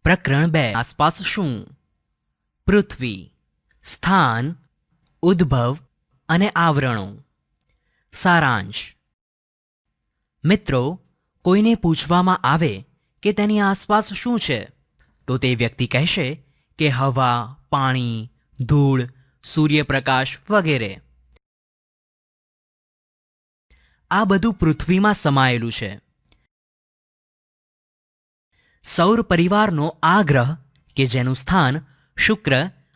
પ્રકરણ 2 આસપાસ શું? પૃથ્વી, સ્થાન, ઉદ્ભવ અને આવરણો. સારાંશ. મિત્રો, કોઈને પૂછવામાં આવે કે તેની આસપાસ શું છે તો તે વ્યક્તિ કહેશે કે હવા, પાણી, ધૂળ, સૂર્યપ્રકાશ વગેરે. આ બધું પૃથ્વીમાં સમાયેલું છે. સૌર પરિવારનો આ ગ્રહ કે જેનું સ્થાન શુક્ર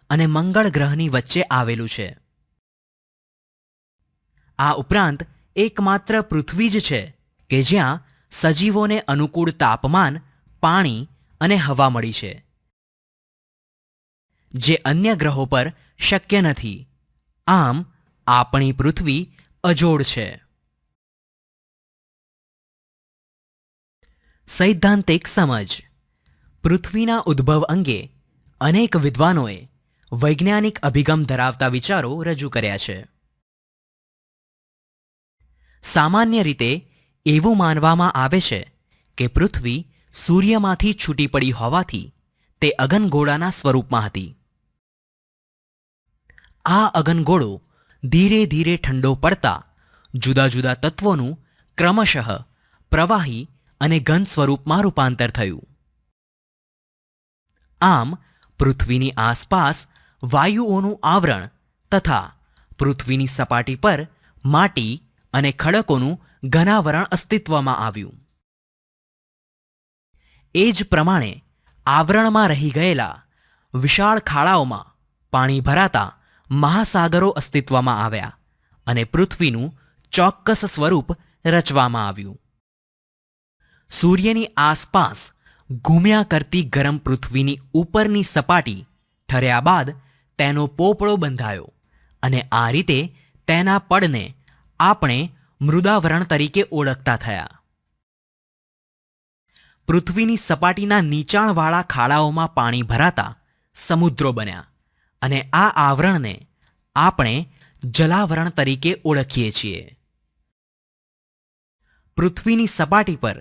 અને મંગળ ગ્રહની વચ્ચે આવેલું છે. આ ઉપરાંત એકમાત્ર પૃથ્વી જ છે કે જ્યાં સજીવોને અનુકૂળ તાપમાન, પાણી અને હવા મળી છે, જે અન્ય ગ્રહો પર શક્ય નથી. આમ આપણી પૃથ્વી અજોડ છે. સૈદ્ધાંતિક સમજ. પૃથ્વીના ઉદ્ભવ અંગે અનેક વિદ્વાનોએ વૈજ્ઞાનિક અભિગમ ધરાવતા વિચારો રજૂ કર્યા છે. સામાન્ય રીતે એવું માનવામાં આવે છે કે પૃથ્વી સૂર્યમાંથી છૂટી પડી હોવાથી તે અગનગોળાના સ્વરૂપમાં હતી. આ અગનગોળો ધીરે ધીરે ઠંડો પડતા જુદા જુદા તત્વોનું ક્રમશઃ પ્રવાહી અને ઘન સ્વરૂપમાં રૂપાંતર થયું. આમ પૃથ્વીની આસપાસ વાયુઓનું આવરણ તથા પૃથ્વીની સપાટી પર માટી અને ખડકોનું ઘનાવરણ અસ્તિત્વમાં આવ્યું. એ જ પ્રમાણે આવરણમાં રહી ગયેલા વિશાળ ખાડાઓમાં પાણી ભરાતા મહાસાગરો અસ્તિત્વમાં આવ્યા અને પૃથ્વીનું ચોક્કસ સ્વરૂપ રચવામાં આવ્યું. સૂર્યની આસપાસ ઘૂમ્યા કરતી ગરમ પૃથ્વીની ઉપરની સપાટી ઠર્યા બાદ તેનો પોપડો બંધાયો અને આ રીતે તેના પડને આપણે મૃદાવરણ તરીકે ઓળખતા થયા. પૃથ્વીની સપાટીના નીચાણવાળા ખાડાઓમાં પાણી ભરાતા સમુદ્રો બન્યા અને આ આવરણને આપણે જલાવરણ તરીકે ઓળખીએ છીએ. પૃથ્વીની સપાટી પર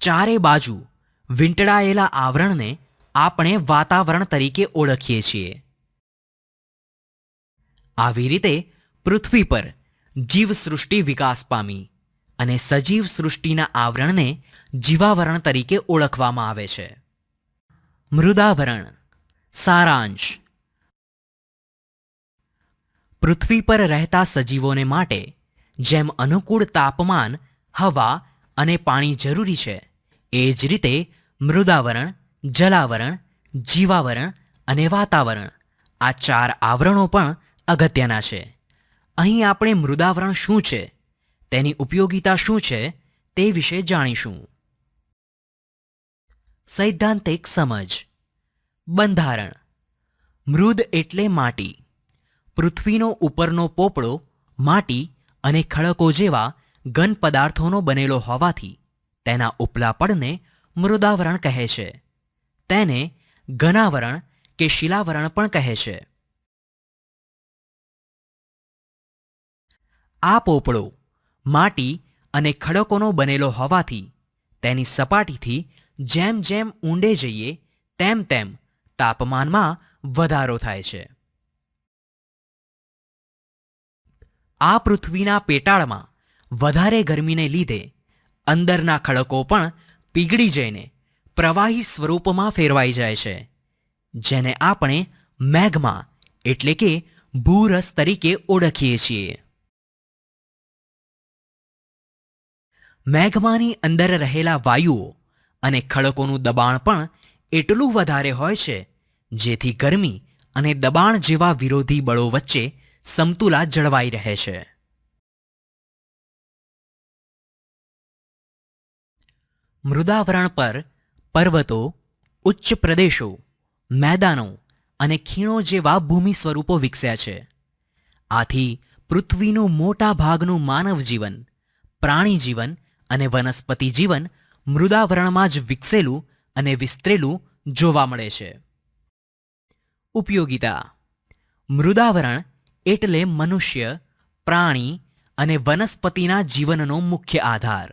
ચારે બાજુ વીંટળાયેલા આવરણને આપણે વાતાવરણ તરીકે ઓળખીએ છીએ. આવી રીતે પૃથ્વી પર જીવસૃષ્ટિ વિકાસ પામી અને સજીવ સૃષ્ટિના આવરણને જીવાવરણ તરીકે ઓળખવામાં આવે છે. મૃદાવરણ. સારાંશ. પૃથ્વી પર રહેતા સજીવોને માટે જેમ અનુકૂળ તાપમાન, હવા અને પાણી જરૂરી છે, એ જ રીતે મૃદાવરણ, જલાવરણ, જીવાવરણ અને વાતાવરણ આ 4 આવરણો પણ અગત્યના છે. અહીં આપણે મૃદાવરણ શું છે, તેની ઉપયોગિતા શું છે તે વિશે જાણીશું. સૈદ્ધાંતિક સમજ. બંધારણ. મૃદ એટલે માટી. પૃથ્વીનો ઉપરનો પોપડો માટી અને ખડકો જેવા ઘન પદાર્થોનો બનેલો હોવાથી તેના ઉપલા પડને મૃદાવરણ કહે છે. તેને ઘનાવરણ કે શિલાવરણ પણ કહે છે. આ પોપડો માટી અને ખડકોનો બનેલો હોવાથી તેની સપાટીથી જેમ જેમ ઊંડે જઈએ તેમ તેમ તાપમાનમાં વધારો થાય છે. આ પૃથ્વીના પેટાળમાં વધારે ગરમીને લીધે અંદરના ખડકો પણ પીગળી જઈને પ્રવાહી સ્વરૂપમાં ફેરવાઈ જાય છે, જેને આપણે મેગ્મા એટલે કે ભૂરસ તરીકે ઓળખીએ છીએ. મેગ્માની અંદર રહેલા વાયુઓ અને ખડકોનું દબાણ પણ એટલું વધારે હોય છે, જેથી ગરમી અને દબાણ જેવા વિરોધી બળો વચ્ચે સમતુલા જળવાઈ રહે છે. મૃદાવરણ પર પર્વતો, ઉચ્ચ પ્રદેશો, મેદાનો અને ખીણો જેવા ભૂમિ સ્વરૂપો વિકસ્યા છે. આથી પૃથ્વીનું મોટા ભાગનું માનવ જીવન, પ્રાણી જીવન અને વનસ્પતિ જીવન મૃદાવરણમાં જ વિકસેલું અને વિસ્તરેલું જોવા મળે છે. ઉપયોગિતા. મૃદાવરણ એટલે મનુષ્ય, પ્રાણી અને વનસ્પતિના જીવનનો મુખ્ય આધાર.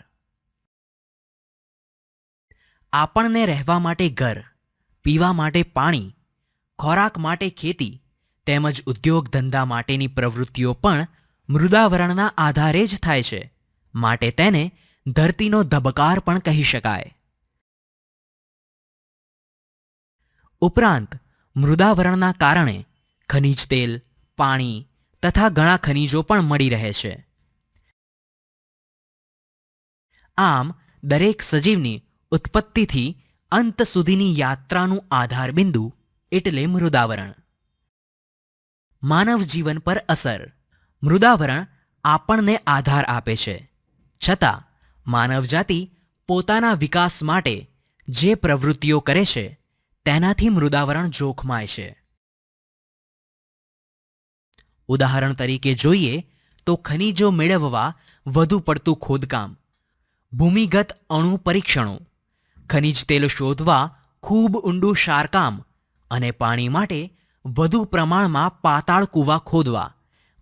આપણને રહેવા માટે ઘર, પીવા માટે પાણી, ખોરાક માટે ખેતી તેમજ ઉદ્યોગ ધંધા માટેની પ્રવૃત્તિઓ પણ મૃદાવરણના આધારે જ થાય છે. માટે તેને ધરતીનો ધબકાર પણ કહી શકાય. ઉપરાંત મૃદાવરણના કારણે ખનિજ તેલ, પાણી તથા ઘણા ખનિજો પણ મળી રહે છે. આમ દરેક સજીવની ઉત્પત્તિથી અંત સુધીની યાત્રાનું આધારબિંદુ એટલે મૃદાવરણ. માનવ જીવન પર અસર. મૃદાવરણ આપણને આધાર આપે છે, છતાં માનવજાતિ પોતાના વિકાસ માટે જે પ્રવૃત્તિઓ કરે છે તેનાથી મૃદાવરણ જોખમાય છે. ઉદાહરણ તરીકે જોઈએ તો ખનિજો મેળવવા વધુ પડતું ખોદકામ, ભૂમિગત અણુ પરીક્ષણો, ખનિજ તેલ શોધવા ખૂબ ઊંડું શારકામ અને પાણી માટે વધુ પ્રમાણમાં પાતાળ કૂવા ખોદવા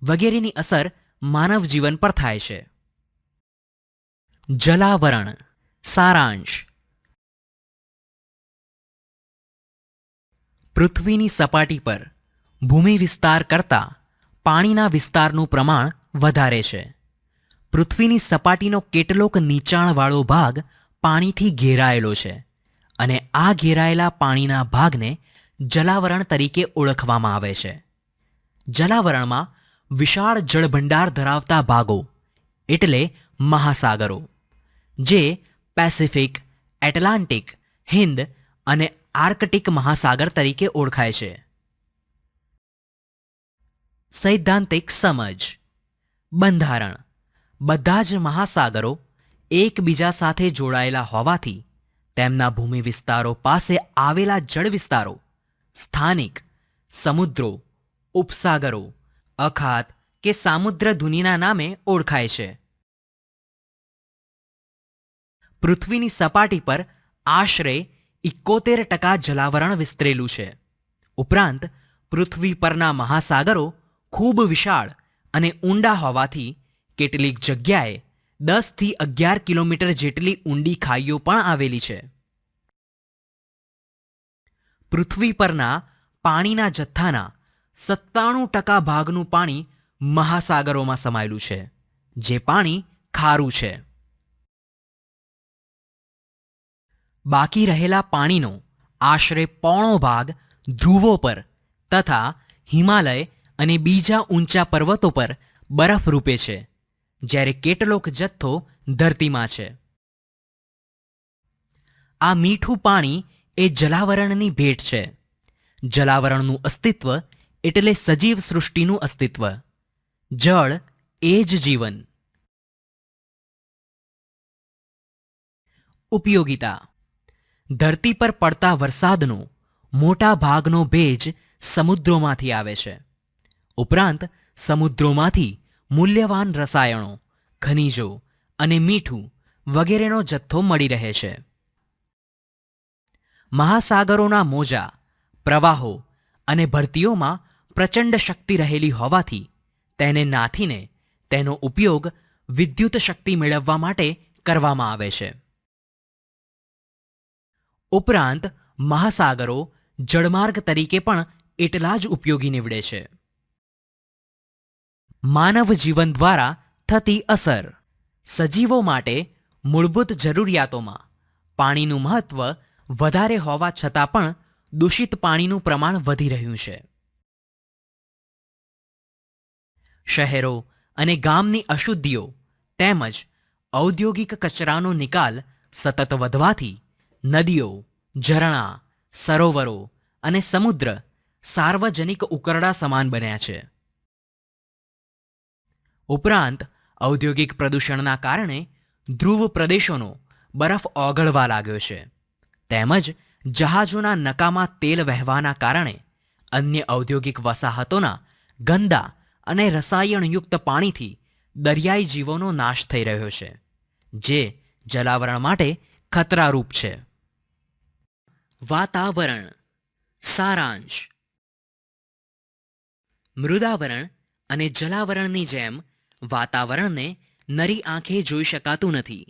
વગેરેની અસર માનવ જીવન પર થાય છે. જલાવરણ. સારાંશ. પૃથ્વીની સપાટી પર ભૂમિ વિસ્તાર કરતાં પાણીના વિસ્તારનું પ્રમાણ વધારે છે. પૃથ્વીની સપાટીનો કેટલોક નીચાણવાળો ભાગ પાણીથી ઘેરાયેલો છે અને આ ઘેરાયેલા પાણીના ભાગને જલાવરણ તરીકે ઓળખવામાં આવે છે. જલાવરણમાં વિશાળ જળભંડાર ધરાવતા ભાગો એટલે મહાસાગરો, જે પેસિફિક, એટલાન્ટિક, હિન્દ અને આર્કટિક મહાસાગર તરીકે ઓળખાય છે. સૈદ્ધાંતિક સમજ. બંધારણ. બધા જ મહાસાગરો એકબીજા સાથે જોડાયેલા હોવાથી તેમના ભૂમિ વિસ્તારો પાસે આવેલા જળ વિસ્તારો સ્થાનિક, સમુદ્રો, ઉપસાગરો, અખાત કે સામુદ્રધુનીના નામે ઓળખાય છે. પૃથ્વીની સપાટી પર આશરે 71% જલાવરણ વિસ્તરેલું છે. ઉપરાંત પૃથ્વી પરના મહાસાગરો ખૂબ વિશાળ અને ઊંડા હોવાથી કેટલીક જગ્યાએ 10 થી 11 કિલોમીટર જેટલી ઊંડી ખાઈઓ પણ આવેલી છે. પૃથ્વી પરના પાણીના જથ્થાના 97% ભાગનું પાણી મહાસાગરોમાં સમાયેલું છે, જે પાણી ખારું છે. બાકી રહેલા પાણીનો આશરે પોણો ભાગ ધ્રુવો પર તથા હિમાલય અને બીજા ઊંચા પર્વતો પર બરફ રૂપે છે, જ્યારે કેટલોક જથ્થો ધરતીમાં છે. આ મીઠું પાણી એ જલાવરણની ભેટ છે. જલાવરણનું અસ્તિત્વ એટલે સજીવ સૃષ્ટિનું અસ્તિત્વ. જળ એ જ જીવન. ઉપયોગિતા. ધરતી પર પડતા વરસાદનો મોટા ભાગનો ભેજ સમુદ્રોમાંથી આવે છે. ઉપરાંત સમુદ્રોમાંથી મૂલ્યવાન રસાયણો, ખનિજો અને મીઠું વગેરેનો જથ્થો મળી રહે છે. મહાસાગરોના મોજા, પ્રવાહો અને ભરતીઓમાં પ્રચંડ શક્તિ રહેલી હોવાથી તેને નાથીને તેનો ઉપયોગ વિદ્યુત શક્તિ મેળવવા માટે કરવામાં આવે છે. ઉપરાંત મહાસાગરો જળમાર્ગ તરીકે પણ એટલા જ ઉપયોગી નીવડે છે. માનવ જીવન દ્વારા થતી અસર. સજીવો માટે મૂળભૂત જરૂરિયાતોમાં પાણીનું મહત્વ વધારે હોવા છતાં પણ દૂષિત પાણીનું પ્રમાણ વધી રહ્યું છે. શહેરો અને ગામની અશુદ્ધિઓ તેમજ ઔદ્યોગિક કચરાનો નિકાલ સતત વધવાથી નદીઓ, ઝરણા, સરોવરો અને સમુદ્ર સાર્વજનિક ઉકરડા સમાન બન્યા છે. ઉપરાંત ઔદ્યોગિક પ્રદૂષણના કારણે ધ્રુવ પ્રદેશોનો બરફ ઓગળવા લાગ્યો છે, તેમજ જહાજોના નકામા તેલ વહેવાના કારણે અન્ય ઔદ્યોગિક વસાહતોના ગંદા અને રસાયણયુક્ત પાણીથી દરિયાઈ જીવોનો નાશ થઈ રહ્યો છે, જે જલાવરણ માટે ખતરારૂપ છે. વાતાવરણ. સારાંશ. મૃદાવરણ અને જલાવરણની જેમ વાતાવરણને નરી આંખે જોઈ શકાતું નથી.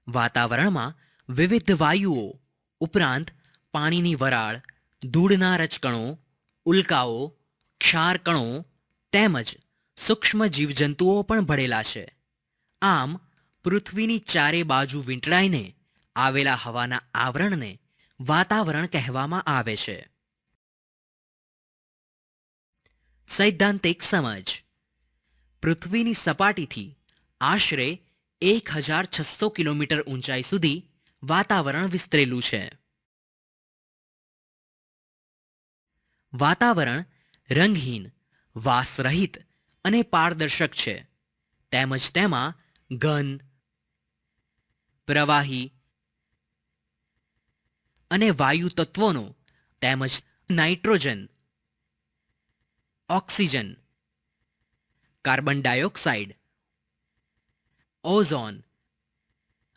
વાતાવરણમાં વિવિધ વાયુઓ ઉપરાંત પાણીની વરાળ, ધૂળના રજકણો, ઉલ્કાઓ, ક્ષારકણો તેમજ સૂક્ષ્મ જીવજંતુઓ પણ ભળેલા છે. આમ પૃથ્વીની ચારે બાજુ વીંટળાઈને આવેલા હવાના આવરણને વાતાવરણ કહેવામાં આવે છે. સૈદ્ધાંતિક સમજ. પૃથ્વીની સપાટીથી આશરે 1600 કિલોમીટર ઊંચાઈ સુધી વાતાવરણ વિસ્તરેલું છે. વાતાવરણ રંગહીન, વાસરહિત અને પારદર્શક છે. તેમજ તેમાં ઘન, પ્રવાહી અને વાયુ તત્વોનો તેમજ nitrogen, oxygen, carbon dioxide, ozone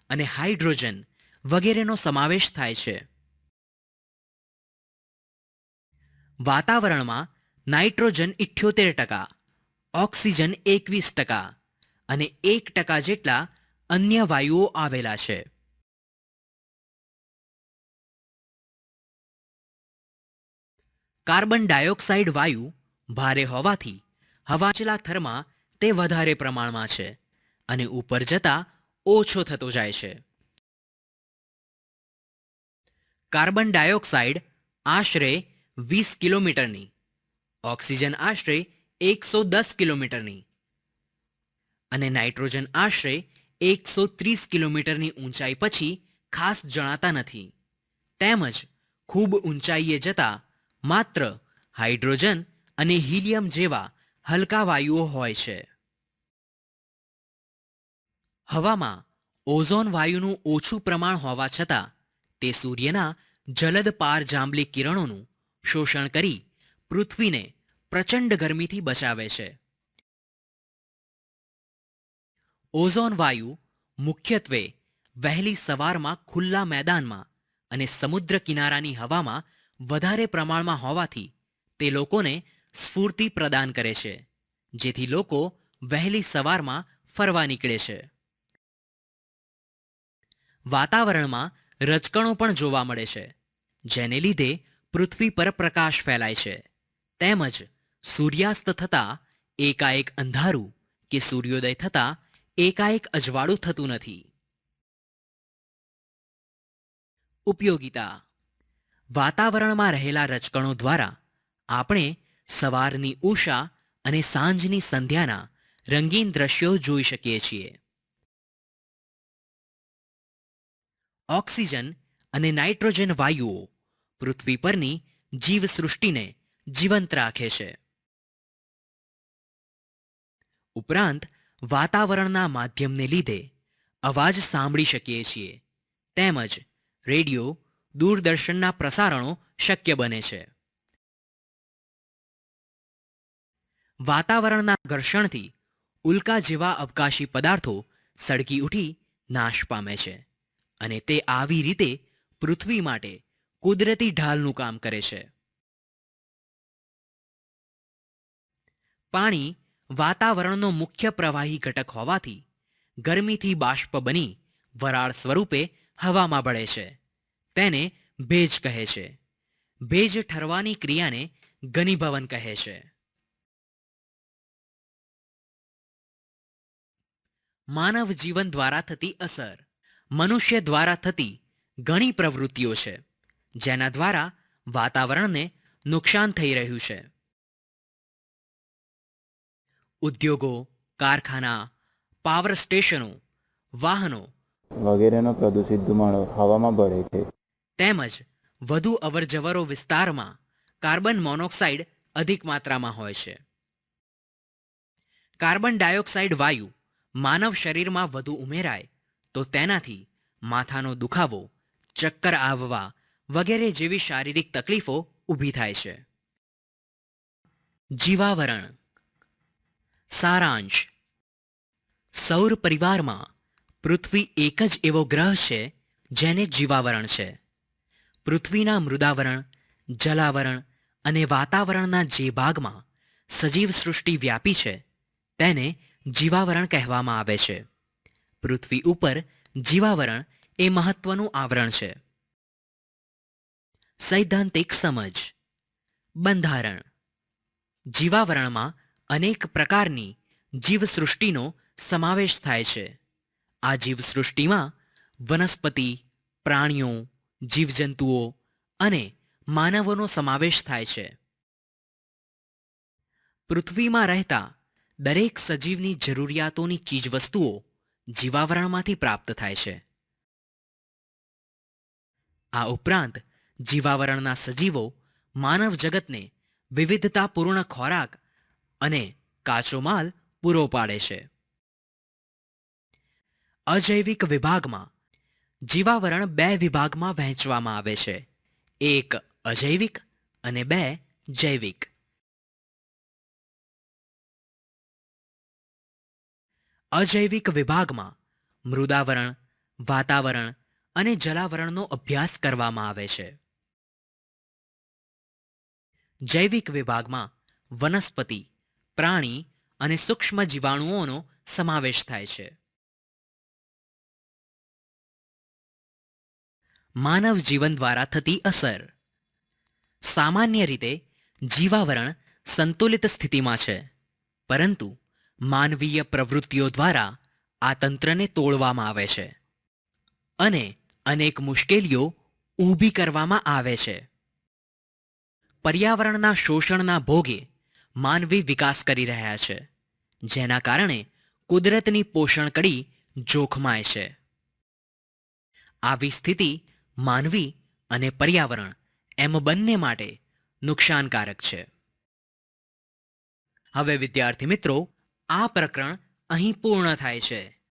અને હાઇડ્રોજન વગેરેનો સમાવેશ થાય છે. વાતાવરણમાં નાઇટ્રોજન 78%, ઓક્સિજન 21% અને 1% જેટલા અન્ય વાયુઓ આવેલા છે. કાર્બન ડાયોક્સાઇડ વાયુ ભારે હોવાથી હવાચલા થરમાં તે વધારે પ્રમાણમાં છે અને ઉપર જતા ઓછો થતો જાય છે. કાર્બન ડાયોક્સાઇડ આશરે 20 કિલોમીટરની, ઓક્સિજન આશરે 110 કિલોમીટરની અને નાઇટ્રોજન આશરે 130 કિલોમીટરની ઊંચાઈ પછી ખાસ જણાતા નથી. તેમજ ખૂબ ઊંચાઈએ જતા માત્ર હાઇડ્રોજન અને હિલિયમ જેવા હલકા વાયુઓ હોય છે. હવામાં ઓઝોન વાયુનું ઓછું પ્રમાણ હોવા છતાં તે સૂર્યના જલદ પારજાંબલી કિરણોનું શોષણ કરી પૃથ્વીને પ્રચંડ ગરમીથી બચાવે છે. ઓઝોન વાયુ મુખ્યત્વે વહેલી સવારમાં ખુલ્લા મેદાનમાં અને સમુદ્ર કિનારાની હવામાં વધારે પ્રમાણમાં હોવાથી તે લોકોને સ્ફૂર્તિ પ્રદાન કરે છે, જેથી લોકો વહેલી સવારમાં ફરવા નીકળે છે. વાતાવરણમાં રજકણો પણ જોવા મળે છે, જેને લીધે પૃથ્વી પર પ્રકાશ ફેલાય છે. તેમજ સૂર્યાસ્ત થતાં એકાએક અંધારું કે સૂર્યોદય થતાં એકાએક અજવાળું થતું નથી. ઉપયોગિતા. વાતાવરણમાં રહેલા રજકણો દ્વારા આપણે સવારની ઉષા અને સાંજની સંધ્યાના રંગીન દ્રશ્યો જોઈ શકીએ છીએ. ઓક્સિજન અને નાઇટ્રોજન વાયુઓ પૃથ્વી પરની જીવસૃષ્ટિને જીવંત રાખે છે. ઉપરાંત વાતાવરણના માધ્યમને લીધે અવાજ સાંભળી શકીએ છીએ. તેમજ રેડિયો, દૂરદર્શનના પ્રસારણો શક્ય બને છે. વાતાવરણના ઘર્ષણથી ઉલ્કા જેવા અવકાશી પદાર્થો સળગી ઉઠી નાશ પામે છે અને તે આવી રીતે પૃથ્વી માટે કુદરતી ઢાલનું કામ કરે છે. પાણી વાતાવરણનો મુખ્ય પ્રવાહી ઘટક હોવાથી ગરમીથી બાષ્પ બની વરાળ સ્વરૂપે હવામાં ભળે છે. તેને ભેજ કહે છે. ભેજ ઠરવાની ક્રિયાને ઘનીભવન કહે છે. માનવ જીવન દ્વારા થતી અસર. મનુષ્ય દ્વારા થતી ઘણી પ્રવૃત્તિઓ છે, જેના દ્વારા વાતાવરણને નુકસાન થઈ રહ્યું છે. ઉદ્યોગો, કારખાના, પાવર સ્ટેશનો, વાહનો વગેરેનો પ્રદૂષિત ધુમાડો હવામાં ભળે છે. તેમજ વધુ અવરજવરો વિસ્તારમાં કાર્બન મોનોક્સાઇડ અધિક માત્રામાં હોય છે. કાર્બન ડાયોક્સાઇડ વાયુ માનવ શરીરમાં વધુ ઉમેરાય તો તેનાથી માથાનો દુખાવો, ચક્કર આવવા વગેરે જેવી શારીરિક તકલીફો ઊભી થાય છે. જીવાવરણ. સારાંશ. સૌર પરિવારમાં પૃથ્વી એક જ એવો ગ્રહ છે જેને જીવાવરણ છે. પૃથ્વીના મૃદાવરણ, જલાવરણ અને વાતાવરણના જે ભાગમાં સજીવ સૃષ્ટિ વ્યાપી છે તેને જીવાવરણ કહેવામાં આવે છે. પૃથ્વી ઉપર જીવાવરણ એ મહત્વનું આવરણ છે. સૈદ્ધાંતિક સમજ. બંધારણ. જીવાવરણમાં અનેક પ્રકારની જીવસૃષ્ટિનો સમાવેશ થાય છે. આ જીવસૃષ્ટિમાં વનસ્પતિ, પ્રાણીઓ, જીવજંતુઓ અને માનવોનો સમાવેશ થાય છે. પૃથ્વીમાં રહેતા દરેક સજીવની જરૂરિયાતોની ચીજવસ્તુઓ જીવાવરણમાંથી પ્રાપ્ત થાય છે. આ ઉપરાંત જીવાવરણના સજીવો માનવ જગતને વિવિધતાપૂર્ણ ખોરાક અને કાચો માલ પૂરો પાડે છે. અજૈવિક વિભાગમાં જીવાવરણ 2 વિભાગમાં વહેંચવામાં આવે છે. 1 અજૈવિક અને 2 જૈવિક. અજૈવિક વિભાગમાં મૃદાવરણ, વાતાવરણ અને જલાવરણનો અભ્યાસ કરવામાં આવે છે. જૈવિક વિભાગમાં વનસ્પતિ, પ્રાણી અને સૂક્ષ્મ જીવાણુઓનો સમાવેશ થાય છે. માનવ જીવન દ્વારા થતી અસર. સામાન્ય રીતે જીવાવરણ સંતુલિત સ્થિતિમાં છે, પરંતુ માનવીય પ્રવૃત્તિઓ દ્વારા આ તંત્રને તોડવામાં આવે છે અને અનેક મુશ્કેલીઓ ઊભી કરવામાં આવે છે. પર્યાવરણના શોષણના ભોગે માનવી વિકાસ કરી રહ્યા છે, જેના કારણે કુદરતની પોષણ કડી જોખમાય છે. આવી સ્થિતિ માનવી અને પર્યાવરણ એમ બંને માટે નુકસાનકારક છે. હવે વિદ્યાર્થી મિત્રો, આ પ્રકરણ અહીં પૂર્ણ થાય છે.